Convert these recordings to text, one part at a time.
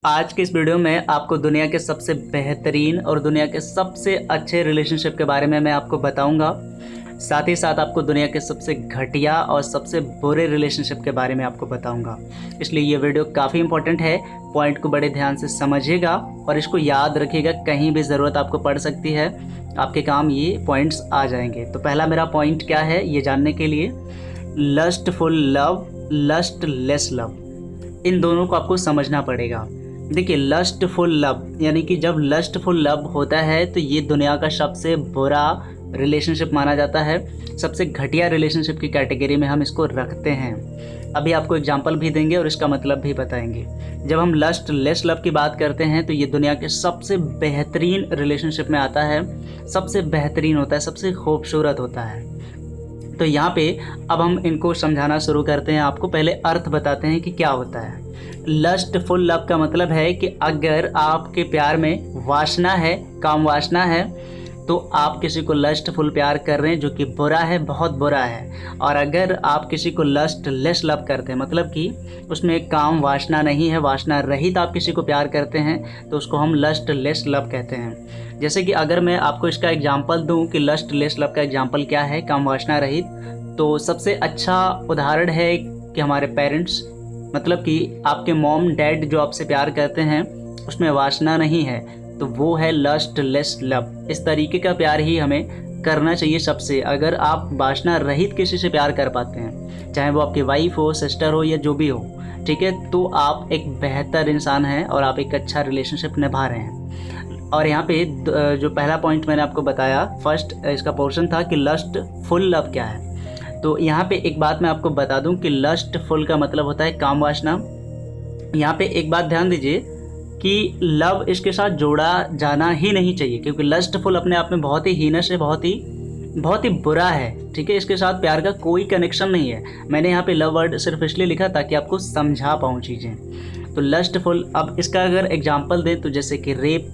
आज के इस वीडियो में आपको दुनिया के सबसे बेहतरीन और दुनिया के सबसे अच्छे रिलेशनशिप के बारे में मैं आपको बताऊंगा। साथ ही साथ आपको दुनिया के सबसे घटिया और सबसे बुरे रिलेशनशिप के बारे में आपको बताऊंगा। इसलिए ये वीडियो काफ़ी इंपॉर्टेंट है। पॉइंट को बड़े ध्यान से समझिएगा और इसको याद रखिएगा। कहीं भी ज़रूरत आपको पड़ सकती है, आपके काम ये पॉइंट्स आ जाएंगे। तो पहला मेरा पॉइंट क्या है ये जानने के लिए, लस्टफुल लव, लस्टलेस लव, इन दोनों को आपको समझना पड़ेगा। देखिए, लस्टफुल लव यानी कि जब लस्टफुल लव होता है तो ये दुनिया का सबसे बुरा रिलेशनशिप माना जाता है। सबसे घटिया रिलेशनशिप की कैटेगरी में हम इसको रखते हैं। अभी आपको एग्जांपल भी देंगे और इसका मतलब भी बताएंगे। जब हम लस्टलेस लव की बात करते हैं तो ये दुनिया के सबसे बेहतरीन रिलेशनशिप में आता है। सबसे बेहतरीन होता है, सबसे खूबसूरत होता है। तो यहाँ पे अब हम इनको समझाना शुरू करते हैं। आपको पहले अर्थ बताते हैं कि क्या होता है। लस्टफुल लव का मतलब है कि अगर आपके प्यार में वासना है, काम वासना है, तो आप किसी को लस्टफुल प्यार कर रहे हैं, जो कि बुरा है, बहुत बुरा है। और अगर आप किसी को लस्टलेस लव करते हैं, मतलब कि उसमें काम वासना नहीं है, वासना रहित आप किसी को प्यार करते हैं, तो उसको हम लस्टलेस लव कहते हैं। जैसे कि अगर मैं आपको इसका एग्जांपल दूं कि लस्टलेस लव का एग्जांपल क्या है, काम वासना रहित, तो सबसे अच्छा उदाहरण है कि हमारे पेरेंट्स, मतलब कि आपके मॉम डैड जो आपसे प्यार करते हैं उसमें वासना नहीं है, तो वो है लस्टलेस लव। इस तरीके का प्यार ही हमें करना चाहिए सबसे। अगर आप वासना रहित किसी से प्यार कर पाते हैं, चाहे वो आपकी वाइफ हो, सिस्टर हो या जो भी हो, ठीक है, तो आप एक बेहतर इंसान हैं और आप एक अच्छा रिलेशनशिप निभा रहे हैं। और यहाँ पे जो पहला पॉइंट मैंने आपको बताया, फर्स्ट इसका पोर्शन था कि लस्टफुल लव क्या है। तो यहाँ पे एक बात मैं आपको बता दूं कि लस्टफुल का मतलब होता है काम वासना। यहाँ पे एक बात ध्यान दीजिए कि लव इसके साथ जोड़ा जाना ही नहीं चाहिए, क्योंकि लस्टफुल अपने आप में बहुत ही हीनस है, बहुत ही बुरा है। ठीक है, इसके साथ प्यार का कोई कनेक्शन नहीं है। मैंने यहाँ पे लव वर्ड सिर्फ इसलिए लिखा ताकि आपको समझा पाऊँ चीज़ें। तो लस्टफुल, अब इसका अगर एग्जाम्पल दें तो जैसे कि रेप,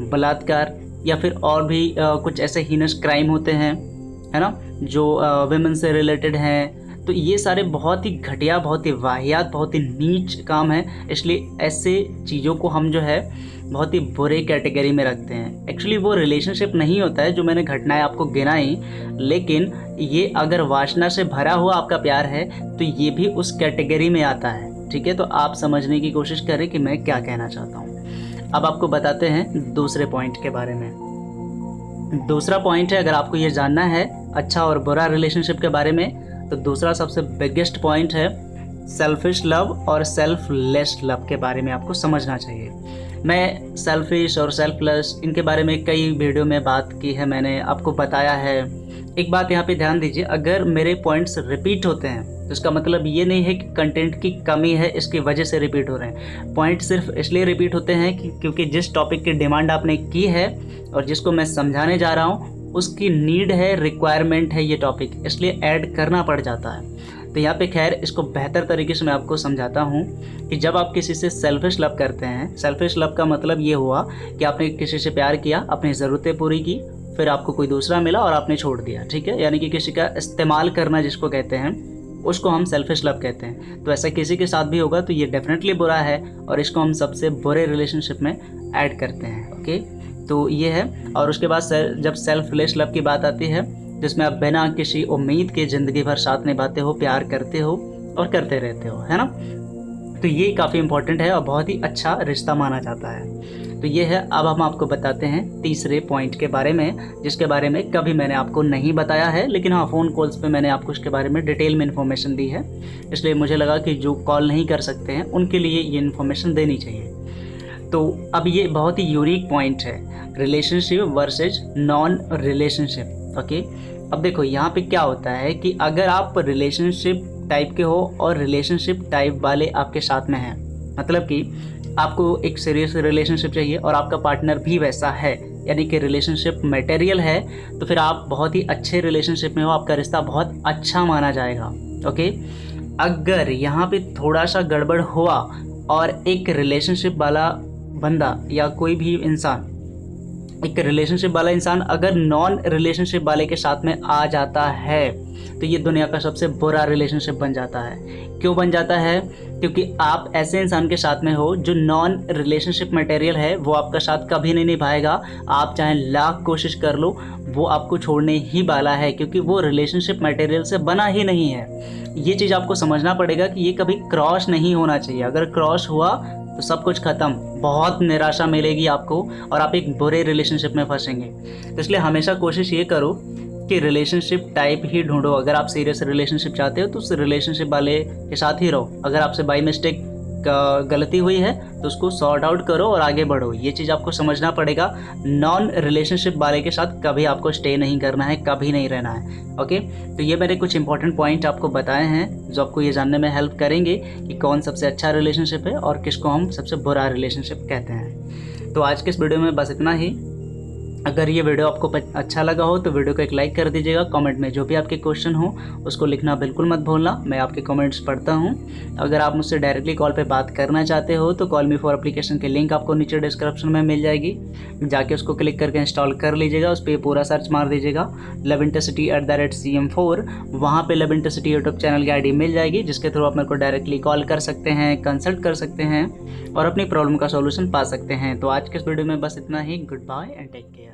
बलात्कार या फिर और भी कुछ ऐसे हीनस क्राइम होते हैं, है ना, जो विमेन से रिलेटेड हैं। तो ये सारे बहुत ही घटिया, बहुत ही वाहियात, बहुत ही नीच काम है। इसलिए ऐसे चीज़ों को हम जो है बहुत ही बुरे कैटेगरी में रखते हैं। एक्चुअली वो रिलेशनशिप नहीं होता है जो मैंने घटनाएं आपको गिनाई, लेकिन ये अगर वासना से भरा हुआ आपका प्यार है तो ये भी उस कैटेगरी में आता है। ठीक है, तो आप समझने की कोशिश करें कि मैं क्या कहना चाहता हूँ। अब आपको बताते हैं दूसरे पॉइंट के बारे में। दूसरा पॉइंट है, अगर आपको ये जानना है अच्छा और बुरा रिलेशनशिप के बारे में, तो दूसरा सबसे बिगेस्ट पॉइंट है सेल्फिश लव और सेल्फलेस लव के बारे में आपको समझना चाहिए। मैं सेल्फिश और सेल्फलेस इनके बारे में कई वीडियो में बात की है, मैंने आपको बताया है। एक बात यहाँ पे ध्यान दीजिए, अगर मेरे पॉइंट्स रिपीट होते हैं तो इसका मतलब ये नहीं है कि कंटेंट की कमी है, इसकी वजह से रिपीट हो रहे हैं। पॉइंट सिर्फ इसलिए रिपीट होते हैं क्योंकि जिस टॉपिक की डिमांड आपने की है और जिसको मैं समझाने जा रहा हूँ उसकी नीड है, रिक्वायरमेंट है ये टॉपिक, इसलिए ऐड करना पड़ जाता है। तो यहाँ पे खैर इसको बेहतर तरीके से मैं आपको समझाता हूँ कि जब आप किसी से सेल्फिश लव करते हैं, सेल्फिश लव का मतलब ये हुआ कि आपने किसी से प्यार किया, अपनी ज़रूरतें पूरी की, फिर आपको कोई दूसरा मिला और आपने छोड़ दिया। ठीक है, यानी कि किसी का इस्तेमाल करना जिसको कहते हैं, उसको हम सेल्फिश लव कहते हैं। तो ऐसा किसी के साथ भी होगा तो ये डेफिनेटली बुरा है और इसको हम सबसे बुरे रिलेशनशिप में ऐड करते हैं। ओके, तो ये है। और उसके बाद जब सेल्फलेस लव की बात आती है, जिसमें आप बिना किसी उम्मीद के ज़िंदगी भर साथ निभाते हो, प्यार करते हो और करते रहते हो, है ना, तो ये काफ़ी इंपॉर्टेंट है और बहुत ही अच्छा रिश्ता माना जाता है। तो ये है। अब हम आपको बताते हैं तीसरे पॉइंट के बारे में, जिसके बारे में कभी मैंने आपको नहीं बताया है, लेकिन हाँ, फ़ोन कॉल्स पे मैंने आपको इसके बारे में डिटेल में इन्फॉर्मेशन दी है। इसलिए मुझे लगा कि जो कॉल नहीं कर सकते हैं उनके लिए ये इन्फॉर्मेशन देनी चाहिए। तो अब ये बहुत ही यूनिक पॉइंट है, relationship versus non relationship. Okay, अब देखो यहाँ पे क्या होता है कि अगर आप रिलेशनशिप टाइप के हो और रिलेशनशिप टाइप वाले आपके साथ में हैं, मतलब कि आपको एक सीरियस रिलेशनशिप चाहिए और आपका पार्टनर भी वैसा है, यानी कि रिलेशनशिप मटेरियल है, तो फिर आप बहुत ही अच्छे रिलेशनशिप में हो, आपका रिश्ता बहुत अच्छा माना जाएगा। ओके, अगर यहाँ पे थोड़ा सा गड़बड़ हुआ और एक रिलेशनशिप वाला बंदा या कोई भी इंसान एक रिलेशनशिप वाला इंसान अगर नॉन रिलेशनशिप वाले के साथ में आ जाता है तो ये दुनिया का सबसे बुरा रिलेशनशिप बन जाता है। क्यों बन जाता है? क्योंकि आप ऐसे इंसान के साथ में हो जो नॉन रिलेशनशिप मटेरियल है, वो आपका साथ कभी नहीं निभाएगा। आप चाहे लाख कोशिश कर लो, वो आपको छोड़ने ही वाला है, क्योंकि वो रिलेशनशिप मटेरियल से बना ही नहीं है। ये चीज़ आपको समझना पड़ेगा कि ये कभी क्रॉस नहीं होना चाहिए। अगर क्रॉस हुआ तो सब कुछ ख़त्म, बहुत निराशा मिलेगी आपको और आप एक बुरे रिलेशनशिप में फंसेंगे। तो इसलिए हमेशा कोशिश ये करो कि रिलेशनशिप टाइप ही ढूंढो। अगर आप सीरियस रिलेशनशिप चाहते हो तो उस रिलेशनशिप वाले के साथ ही रहो। अगर आपसे बाई मिस्टेक गलती हुई है तो उसको सॉर्ट आउट करो और आगे बढ़ो। ये चीज़ आपको समझना पड़ेगा। नॉन रिलेशनशिप वाले के साथ कभी आपको स्टे नहीं करना है, कभी नहीं रहना है। ओके, तो ये मेरे कुछ इंपॉर्टेंट पॉइंट आपको बताए हैं जो आपको ये जानने में हेल्प करेंगे कि कौन सबसे अच्छा रिलेशनशिप है और किसको हम सबसे बुरा रिलेशनशिप कहते हैं। तो आज के इस वीडियो में बस इतना ही। अगर ये वीडियो आपको अच्छा लगा हो तो वीडियो को एक लाइक कर दीजिएगा। कमेंट में जो भी आपके क्वेश्चन हो उसको लिखना बिल्कुल मत भूलना, मैं आपके कमेंट्स पढ़ता हूँ। अगर आप मुझसे डायरेक्टली कॉल पे बात करना चाहते हो तो कॉल मी फॉर एप्लीकेशन की लिंक आपको नीचे डिस्क्रिप्शन में मिल जाएगी, जाके उसको क्लिक करके इंस्टॉल कर लीजिएगा। उस पर पूरा सर्च मार दीजिएगा lovintercity@cm4। वहाँ पर लविंटरसिटी यूट्यूब चैनल की ID मिल जाएगी, जिसके थ्रू आप मेरे को डायरेक्टली कॉल कर सकते हैं, कंसल्ट कर सकते हैं और अपनी प्रॉब्लम का सॉल्यूशन पा सकते हैं। तो आज के इस वीडियो में बस इतना ही। Good bye and take care.